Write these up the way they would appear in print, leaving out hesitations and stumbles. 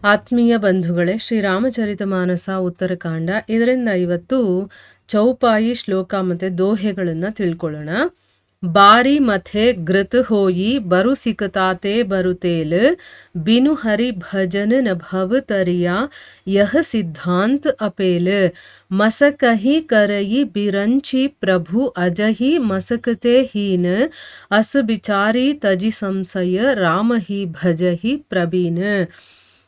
ಆತ್ಮೀಯ ಬಂಧುಗಳೇ, ಶ್ರೀರಾಮಚರಿತಮಾನಸ ಉತ್ತರಕಾಂಡ ಇದರಿಂದ ಇವತ್ತು ಚೌಪಾಯಿ ಶ್ಲೋಕ ಮತ್ತು ದೋಹೆಗಳನ್ನು ತಿಳ್ಕೊಳ್ಳೋಣ. ಬಾರಿ ಮಥೆ ಗೃತ ಹೋಯಿ ಬರು ಸಿಕತಾತೆ ಬರುತೇಲ್ ಬಿನು ಹರಿ ಭಜನ ನ ಭವ ತರಿಯಾ ಯಹ ಸಿದ್ಧಾಂತ ಅಪೇಲ್ ಮಸಕಹಿ ಕರಯಿ ಬಿರಂಚಿ ಪ್ರಭು ಅಜಹಿ ಮಸಕತೆ ಹೀನ ಅಸ ಬಿಚಾರಿ ತಜಿ ಸಂಶಯ ರಾಮ ಹಿ ಭಜಹಿ ಪ್ರಬೀನ್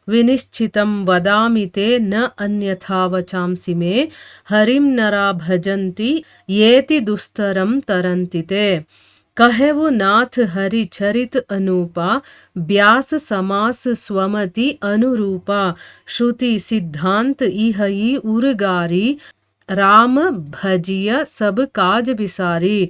ವಿನಿಶ್ಚಿತಂ ವದಾಮಿ ತೇ ನ ಅನ್ಯಥಾ ವಚಾಂಸಿ ಮೇ ಹರಿಂ ನರಾ ಭಜಂತಿ ಯೇತಿ ದುಸ್ತರಂ ತರಂತಿತೆ ಕಹೆವು ನಾಥ ಹರಿ ಚರಿತ್ ಅನೂಪ ಬ್ಯಾಸ ಸಮಾಸ ಸ್ವಮತಿ ಅನುರೂಪ ಶ್ರುತಿ ಸಿದ್ಧಾಂತ ಇಹಯಿ ಉರುಗಾರಿ राम भजिय सब काज बिसारी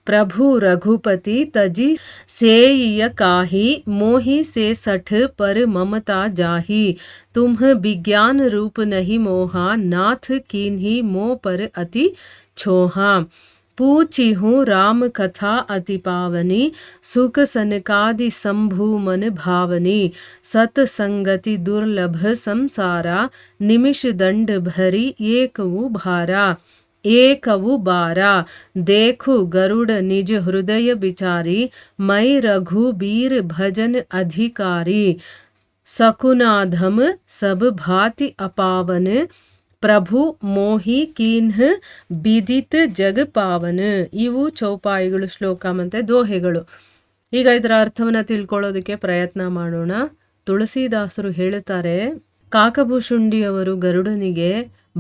प्रभु रघुपति तजी सेय काही मोहि से सठ पर ममता जाही तुम्ह विज्ञान रूप नहीं मोहा नाथ कीन्ही मो पर अति छोहा पूछी हूँ राम कथा अति पावनी सुख सनकादि संभूमन भावनी सत संगति दुर्लभ संसारा निमिष दंड भरी एकवु भारा एकवु बारा देखु गरुड़ निज हृदय बिचारी मई रघुबीर भजन अधिकारी सकुनाधम सब भाति अपावन ಪ್ರಭು ಮೋಹಿ ಕೀನ್ಹ ಬಿದಿತ್ ಜಗ ಪಾವನ. ಇವು ಚೌಪಾಯಿಗಳು, ಶ್ಲೋಕ ಮತ್ತು ದೋಹೆಗಳು. ಈಗ ಇದರ ಅರ್ಥವನ್ನು ತಿಳ್ಕೊಳ್ಳೋದಕ್ಕೆ ಪ್ರಯತ್ನ ಮಾಡೋಣ. ತುಳಸಿದಾಸರು ಹೇಳುತ್ತಾರೆ, ಕಾಕಭೂಷುಂಡಿಯವರು ಗರುಡನಿಗೆ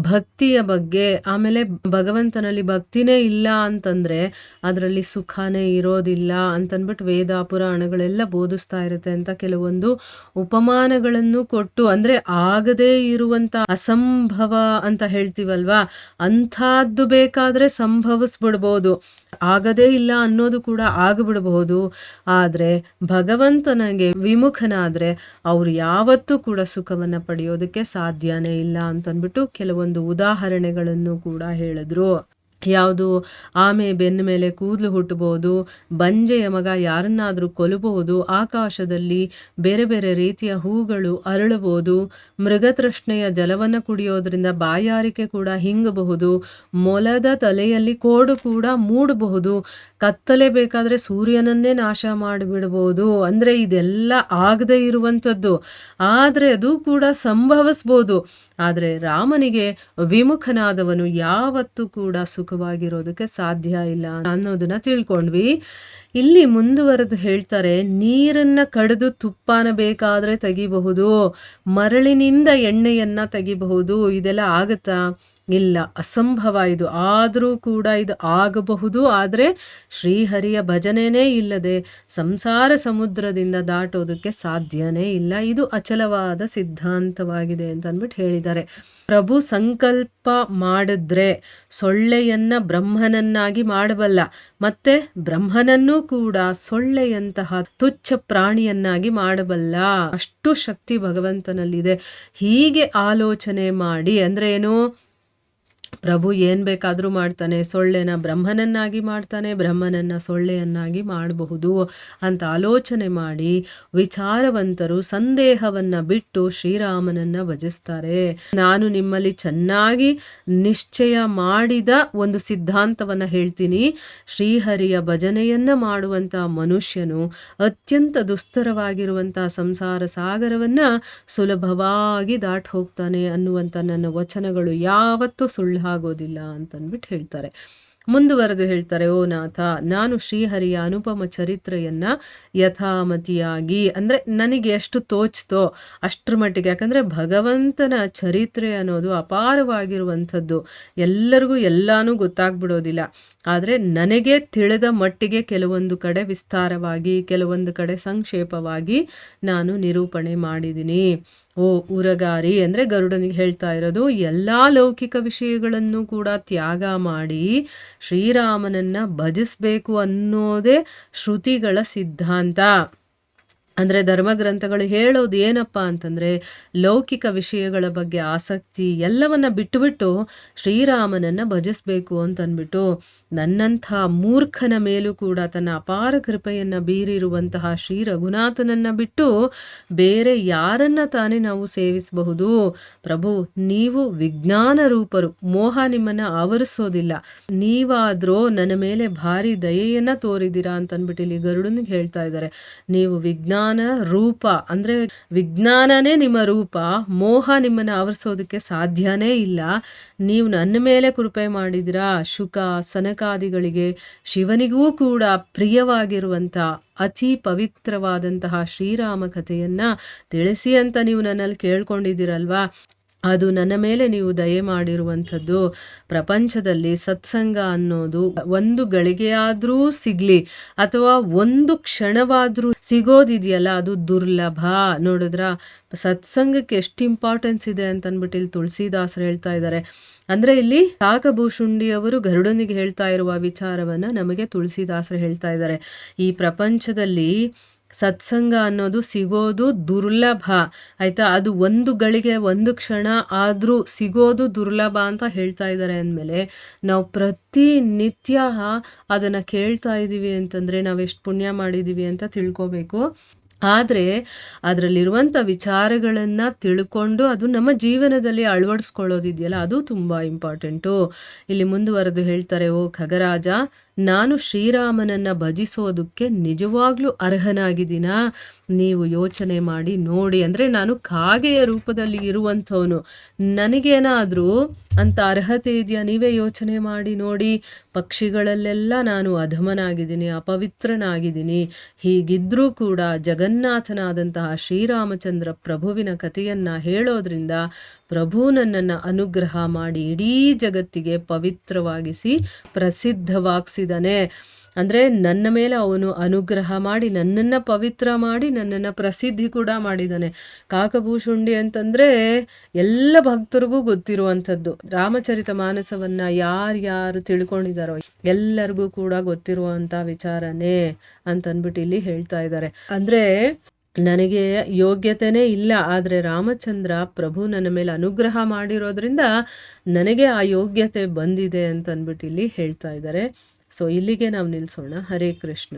ಭಕ್ತಿಯ ಬಗ್ಗೆ, ಆಮೇಲೆ ಭಗವಂತನಲ್ಲಿ ಭಕ್ತಿನೇ ಇಲ್ಲ ಅಂತಂದರೆ ಅದರಲ್ಲಿ ಸುಖನೇ ಇರೋದಿಲ್ಲ ಅಂತಂದ್ಬಿಟ್ಟು ವೇದ ಪುರಾಣಗಳೆಲ್ಲ ಬೋಧಿಸ್ತಾ ಇರುತ್ತೆ ಅಂತ ಕೆಲವೊಂದು ಉಪಮಾನಗಳನ್ನು ಕೊಟ್ಟು, ಅಂದರೆ ಆಗದೇ ಇರುವಂಥ ಅಸಂಭವ ಅಂತ ಹೇಳ್ತೀವಲ್ವಾ, ಅಂಥದ್ದು ಬೇಕಾದರೆ ಸಂಭವಿಸ್ಬಿಡ್ಬೋದು, ಆಗದೇ ಇಲ್ಲ ಅನ್ನೋದು ಕೂಡ ಆಗಿಬಿಡಬಹುದು. ಆದರೆ ಭಗವಂತನಿಗೆ ವಿಮುಖನಾದರೆ ಅವ್ರು ಯಾವತ್ತೂ ಕೂಡ ಸುಖವನ್ನು ಪಡೆಯೋದಕ್ಕೆ ಸಾಧ್ಯನೇ ಇಲ್ಲ ಅಂತಂದ್ಬಿಟ್ಟು ಕೆಲವೊಂದು ಉದಾಹರಣೆಗಳನ್ನು ಕೂಡ ಹೇಳಿದ್ರು. ಯಾವುದು, ಆಮೆ ಬೆನ್ನ ಮೇಲೆ ಕೂದಲು ಹುಟ್ಟಬಹುದು, ಬಂಜೆಯ ಮಗ ಯಾರನ್ನಾದರೂ ಕೊಲ್ಲಬಹುದು, ಆಕಾಶದಲ್ಲಿ ಬೇರೆ ಬೇರೆ ರೀತಿಯ ಹೂಗಳು ಅರಳಬಹುದು, ಮೃಗತೃಷ್ಣೆಯ ಜಲವನ್ನು ಕುಡಿಯೋದ್ರಿಂದ ಬಾಯಾರಿಕೆ ಕೂಡ ಹಿಂಗಬಹುದು, ಮೊಲದ ತಲೆಯಲ್ಲಿ ಕೋಡು ಕೂಡ ಮೂಡಬಹುದು, ಕತ್ತಲೆ ಬೇಕಾದರೆ ಸೂರ್ಯನನ್ನೇ ನಾಶ ಮಾಡಿಬಿಡಬಹುದು. ಅಂದರೆ ಇದೆಲ್ಲ ಆಗದೇ ಇರುವಂಥದ್ದು, ಆದರೆ ಅದು ಕೂಡ ಸಂಭವಿಸ್ಬೋದು. ಆದರೆ ರಾಮನಿಗೆ ವಿಮುಖನಾದವನು ಯಾವತ್ತೂ ಕೂಡ ಸುಖವಾಗಿರೋದಕ್ಕೆ ಸಾಧ್ಯ ಇಲ್ಲ ಅನ್ನೋದನ್ನ ತಿಳ್ಕೊಂಡ್ವಿ. ಇಲ್ಲಿ ಮುಂದುವರೆದು ಹೇಳ್ತಾರೆ, ನೀರನ್ನು ಕಡಿದು ತುಪ್ಪನ ಬೇಕಾದರೆ ತೆಗಿಬಹುದು, ಮರಳಿನಿಂದ ಎಣ್ಣೆಯನ್ನು ತೆಗಿಬಹುದು. ಇದೆಲ್ಲ ಆಗುತ್ತಾ? ಇಲ್ಲ, ಅಸಂಭವ ಇದು. ಆದರೂ ಕೂಡ ಇದು ಆಗಬಹುದು. ಆದರೆ ಶ್ರೀಹರಿಯ ಭಜನೆನೇ ಇಲ್ಲದೆ ಸಂಸಾರ ಸಮುದ್ರದಿಂದ ದಾಟೋದಕ್ಕೆ ಸಾಧ್ಯನೇ ಇಲ್ಲ. ಇದು ಅಚಲವಾದ ಸಿದ್ಧಾಂತವಾಗಿದೆ ಅಂತ ಅಂದ್ಬಿಟ್ಟು ಹೇಳಿದ್ದಾರೆ. ಪ್ರಭು ಸಂಕಲ್ಪ ಮಾಡಿದ್ರೆ ಸೊಳ್ಳೆಯನ್ನ ಬ್ರಹ್ಮನನ್ನಾಗಿ ಮಾಡಬಲ್ಲ, ಮತ್ತೆ ಬ್ರಹ್ಮನನ್ನೂ ಕೂಡ ಸೊಳ್ಳೆಯಂತಹ ತುಚ್ಛ ಪ್ರಾಣಿಯನ್ನಾಗಿ ಮಾಡಬಲ್ಲ. ಅಷ್ಟು ಶಕ್ತಿ ಭಗವಂತನಲ್ಲಿದೆ. ಹೀಗೆ ಆಲೋಚನೆ ಮಾಡಿ, ಅಂದ್ರೆ ಏನು, ಪ್ರಭು ಏನು ಬೇಕಾದರೂ ಮಾಡ್ತಾನೆ, ಸೊಳ್ಳೆನ ಬ್ರಹ್ಮನನ್ನಾಗಿ ಮಾಡ್ತಾನೆ, ಬ್ರಹ್ಮನನ್ನು ಸೊಳ್ಳೆಯನ್ನಾಗಿ ಮಾಡಬಹುದು ಅಂತ ಆಲೋಚನೆ ಮಾಡಿ ವಿಚಾರವಂತರು ಸಂದೇಹವನ್ನು ಬಿಟ್ಟು ಶ್ರೀರಾಮನನ್ನು ಭಜಿಸ್ತಾರೆ. ನಾನು ನಿಮ್ಮಲ್ಲಿ ಚೆನ್ನಾಗಿ ನಿಶ್ಚಯ ಮಾಡಿದ ಒಂದು ಸಿದ್ಧಾಂತವನ್ನು ಹೇಳ್ತೀನಿ. ಶ್ರೀಹರಿಯ ಭಜನೆಯನ್ನು ಮಾಡುವಂಥ ಮನುಷ್ಯನು ಅತ್ಯಂತ ದುಸ್ತರವಾಗಿರುವಂಥ ಸಂಸಾರ ಸಾಗರವನ್ನು ಸುಲಭವಾಗಿ ದಾಟಿ ಹೋಗ್ತಾನೆ ಅನ್ನುವಂಥ ನನ್ನ ವಚನಗಳು ಯಾವತ್ತೂ ಸುಳ್ಳು ಆಗೋದಿಲ್ಲ ಅಂತಂದ್ಬಿಟ್ಟು ಹೇಳ್ತಾರೆ. ಮುಂದುವರೆದು ಹೇಳ್ತಾರೆ, ಓ ನಾಥ, ನಾನು ಶ್ರೀಹರಿಯ ಅನುಪಮ ಚರಿತ್ರೆಯನ್ನ ಯಥಾಮತಿಯಾಗಿ, ಅಂದರೆ ನನಗೆ ಎಷ್ಟು ತೋಚ್ತೋ ಅಷ್ಟರ ಮಟ್ಟಿಗೆ, ಯಾಕಂದರೆ ಭಗವಂತನ ಚರಿತ್ರೆ ಅನ್ನೋದು ಅಪಾರವಾಗಿರುವಂಥದ್ದು, ಎಲ್ಲರಿಗೂ ಎಲ್ಲಾನು ಗೊತ್ತಾಗ್ಬಿಡೋದಿಲ್ಲ. ಆದರೆ ನನಗೆ ತಿಳಿದ ಮಟ್ಟಿಗೆ ಕೆಲವೊಂದು ಕಡೆ ವಿಸ್ತಾರವಾಗಿ, ಕೆಲವೊಂದು ಕಡೆ ಸಂಕ್ಷೇಪವಾಗಿ ನಾನು ನಿರೂಪಣೆ ಮಾಡಿದ್ದೀನಿ. ಓ ಉರಗಾರಿ, ಅಂದರೆ ಗರುಡನಿಗೆ ಹೇಳ್ತಾ ಇರೋದು, ಎಲ್ಲ ಲೌಕಿಕ ವಿಷಯಗಳನ್ನು ಕೂಡ ತ್ಯಾಗ ಮಾಡಿ ಶ್ರೀರಾಮನನ್ನು ಭಜಿಸಬೇಕು ಅನ್ನೋದೇ ಶ್ರುತಿಗಳ ಸಿದ್ಧಾಂತ. ಅಂದರೆ ಧರ್ಮಗ್ರಂಥಗಳು ಹೇಳೋದು ಏನಪ್ಪ ಅಂತಂದರೆ, ಲೌಕಿಕ ವಿಷಯಗಳ ಬಗ್ಗೆ ಆಸಕ್ತಿ ಎಲ್ಲವನ್ನ ಬಿಟ್ಟುಬಿಟ್ಟು ಶ್ರೀರಾಮನನ್ನು ಭಜಿಸಬೇಕು ಅಂತಂದ್ಬಿಟ್ಟು, ನನ್ನಂಥ ಮೂರ್ಖನ ಮೇಲೂ ಕೂಡ ತನ್ನ ಅಪಾರ ಕೃಪೆಯನ್ನು ಬೀರಿರುವಂತಹ ಶ್ರೀ ರಘುನಾಥನನ್ನು ಬಿಟ್ಟು ಬೇರೆ ಯಾರನ್ನ ತಾನೇ ನಾವು ಸೇವಿಸಬಹುದು? ಪ್ರಭು, ನೀವು ವಿಜ್ಞಾನ ರೂಪರು, ಮೋಹ ನಿಮ್ಮನ್ನು ಆವರಿಸೋದಿಲ್ಲ. ನೀವಾದ್ರೂ ನನ್ನ ಮೇಲೆ ಭಾರಿ ದಯೆಯನ್ನು ತೋರಿದ್ದೀರಾ ಅಂತಂದ್ಬಿಟ್ಟು ಇಲ್ಲಿ ಗರುಡನಿಗೆ ಹೇಳ್ತಾ ಇದ್ದಾರೆ. ನೀವು ವಿಜ್ಞಾನ ರೂಪ, ಅಂದ್ರೆ ವಿಜ್ಞಾನನೇ ನಿಮ್ಮ ರೂಪ, ಮೋಹ ನಿಮ್ಮನ್ನು ಆವರಿಸೋದಕ್ಕೆ ಸಾಧ್ಯನೇ ಇಲ್ಲ. ನೀವು ನನ್ನ ಮೇಲೆ ಕೃಪೆ ಮಾಡಿದಿರಾ. ಶುಕ ಸನಕಾದಿಗಳಿಗೆ, ಶಿವನಿಗೂ ಕೂಡ ಪ್ರಿಯವಾಗಿರುವಂಥ ಅತಿ ಪವಿತ್ರವಾದಂತಹ ಶ್ರೀರಾಮ ಕಥೆಯನ್ನ ತಿಳಿಸಿ ಅಂತ ನೀವು ನನ್ನಲ್ಲಿ ಕೇಳ್ಕೊಂಡಿದ್ದೀರಲ್ವಾ, ಅದು ನನ್ನ ಮೇಲೆ ನೀವು ದಯೆ ಮಾಡಿರುವಂಥದ್ದು. ಪ್ರಪಂಚದಲ್ಲಿ ಸತ್ಸಂಗ ಅನ್ನೋದು ಒಂದು ಗಳಿಗೆಯಾದರೂ ಸಿಗಲಿ ಅಥವಾ ಒಂದು ಕ್ಷಣವಾದರೂ ಸಿಗೋದಿದೆಯಲ್ಲ, ಅದು ದುರ್ಲಭ. ನೋಡಿದ್ರ ಸತ್ಸಂಗಕ್ಕೆ ಎಷ್ಟು ಇಂಪಾರ್ಟೆನ್ಸ್ ಇದೆ ಅಂತಂದ್ಬಿಟ್ಟು ಇಲ್ಲಿ ತುಳಸಿದಾಸರು ಹೇಳ್ತಾ ಇದ್ದಾರೆ. ಅಂದರೆ ಇಲ್ಲಿ ಕಾಕಭೂಷುಂಡಿ ಅವರು ಗರುಡನಿಗೆ ಹೇಳ್ತಾ ಇರುವ ವಿಚಾರವನ್ನು ನಮಗೆ ತುಳಸಿದಾಸರು ಹೇಳ್ತಾ ಇದ್ದಾರೆ. ಈ ಪ್ರಪಂಚದಲ್ಲಿ ಸತ್ಸಂಗ ಅನ್ನೋದು ಸಿಗೋದು ದುರ್ಲಭ, ಆಯಿತಾ. ಅದು ಒಂದು ಗಳಿಗೆ ಒಂದು ಕ್ಷಣ ಆದರೂ ಸಿಗೋದು ದುರ್ಲಭ ಅಂತ ಹೇಳ್ತಾ ಇದ್ದಾರೆ ಅಂದಮೇಲೆ, ನಾವು ಪ್ರತಿನಿತ್ಯ ಅದನ್ನು ಕೇಳ್ತಾ ಇದ್ದೀವಿ ಅಂತಂದರೆ ನಾವು ಎಷ್ಟು ಪುಣ್ಯ ಮಾಡಿದ್ದೀವಿ ಅಂತ ತಿಳ್ಕೊಬೇಕು. ಆದರೆ ಅದರಲ್ಲಿರುವಂಥ ವಿಚಾರಗಳನ್ನು ತಿಳ್ಕೊಂಡು ಅದು ನಮ್ಮ ಜೀವನದಲ್ಲಿ ಅಳವಡಿಸ್ಕೊಳ್ಳೋದಿದೆಯಲ್ಲ, ಅದು ತುಂಬ ಇಂಪಾರ್ಟೆಂಟು. ಇಲ್ಲಿ ಮುಂದುವರೆದು ಹೇಳ್ತಾರೆ, ಓ ಖಗರಾಜ, ನಾನು ಶ್ರೀರಾಮನನ್ನು ಭಜಿಸೋದಕ್ಕೆ ನಿಜವಾಗ್ಲೂ ಅರ್ಹನಾಗಿದ್ದೀನಾ? ನೀವು ಯೋಚನೆ ಮಾಡಿ ನೋಡಿ. ಅಂದರೆ ನಾನು ಕಾಗೆಯ ರೂಪದಲ್ಲಿ ಇರುವಂಥವನು, ನನಗೇನಾದರೂ ಅಂತ ಅರ್ಹತೆ ಇದೆಯಾ? ನೀವೇ ಯೋಚನೆ ಮಾಡಿ ನೋಡಿ. ಪಕ್ಷಿಗಳಲ್ಲೆಲ್ಲ ನಾನು ಅಧಮನಾಗಿದ್ದೀನಿ, ಅಪವಿತ್ರನಾಗಿದ್ದೀನಿ. ಹೀಗಿದ್ದರೂ ಕೂಡ ಜಗನ್ನಾಥನಾದಂತಹ ಶ್ರೀರಾಮಚಂದ್ರ ಪ್ರಭುವಿನ ಕಥೆಯನ್ನು ಹೇಳೋದ್ರಿಂದ ಪ್ರಭು ನನ್ನನ್ನು ಅನುಗ್ರಹ ಮಾಡಿ ಇಡೀ ಜಗತ್ತಿಗೆ ಪವಿತ್ರವಾಗಿಸಿ ಪ್ರಸಿದ್ಧವಾಗಿಸಿದಾನೆ. ಅಂದರೆ ನನ್ನ ಮೇಲೆ ಅವನು ಅನುಗ್ರಹ ಮಾಡಿ ನನ್ನನ್ನು ಪವಿತ್ರ ಮಾಡಿ ನನ್ನನ್ನು ಪ್ರಸಿದ್ಧಿ ಕೂಡ ಮಾಡಿದ್ದಾನೆ. ಕಾಕಭೂಷುಂಡಿ ಅಂತಂದರೆ ಎಲ್ಲ ಭಕ್ತರಿಗೂ ಗೊತ್ತಿರುವಂಥದ್ದು. ರಾಮಚರಿತ ಮಾನಸವನ್ನು ಯಾರ್ಯಾರು ತಿಳ್ಕೊಂಡಿದ್ದಾರೋ ಎಲ್ಲರಿಗೂ ಕೂಡ ಗೊತ್ತಿರುವಂಥ ವಿಚಾರನೇ ಅಂತಂದ್ಬಿಟ್ಟು ಇಲ್ಲಿ ಹೇಳ್ತಾ ಇದ್ದಾರೆ. ಅಂದರೆ ನನಗೆ ಯೋಗ್ಯತೆನೇ ಇಲ್ಲ, ಆದರೆ ರಾಮಚಂದ್ರ ಪ್ರಭು ನನ್ನ ಮೇಲೆ ಅನುಗ್ರಹ ಮಾಡಿರೋದ್ರಿಂದ ನನಗೆ ಆ ಯೋಗ್ಯತೆ ಬಂದಿದೆ ಅಂತಂದ್ಬಿಟ್ಟು ಇಲ್ಲಿ ಹೇಳ್ತಾ ಇದ್ದಾರೆ. ಸೊ ಇಲ್ಲಿಗೆ ನಾವು ನಿಲ್ಲಿಸೋಣ. ಹರೇ ಕೃಷ್ಣ.